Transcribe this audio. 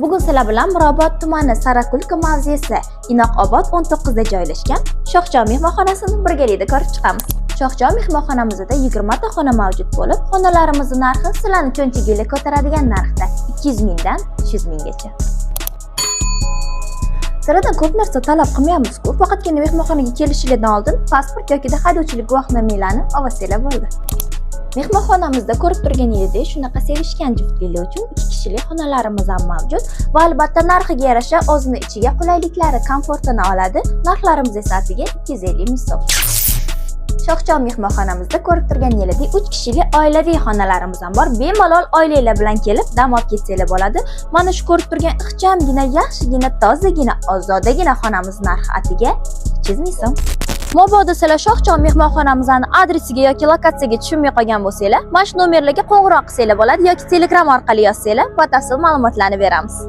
Bugun sizlar bilan Mirobod tumani Sarakulka mavzesi Inoqobod 19 da joylashgan Shohjon mehmonxonasini birgalikda ko'rib chiqamiz. Shohjon mehmonxonamizda 20 ta xona mavjud bo'lib, xonalarimizning narxi sizlarni cho'nchagiga ko'taradigan narxda 200 mingdan 300 minggacha. Sizlardan ko'p narsa talab qilmaymiz-ku, faqatgina mehmonxonaga kelishingizdan oldin pasport yoki haydovchilik guvohnomangizni olsanglar bo'ldi. Mehmonxonamizda ko'rib turganingizdek, shunaqa sevishgan juftliklar uchun 2 kishilik xonalarimiz ham mavjud va albatta narxiga yarasha o'zini ichiga qulayliklari, komfortini oladi. Narxlarimiz esa atiga 250 ming so'm. Shohjon mehmonxonamizda ko'rib turganingizdek 3 kishilik oilaviy xonalarimiz ham bor. Bemalol oilalar bilan kelib dam olib ketsanglar bo'ladi. Mana shu ko'rib turgan ixchamgina, yaxshigina, tozagina, ozodagina xonamiz narxi atiga 300 ming so'm. Mabodo sizlar Shohjon mehmonxonamizning adresiga yoki lokatsiyaga tushunmay qolgan bo'lsanglar, mana shu nomerlarga qo'ng'iroq qilsanglar bo'ladi yoki Telegram orqali yozsanglar, batafsil ma'lumotlarni beramiz.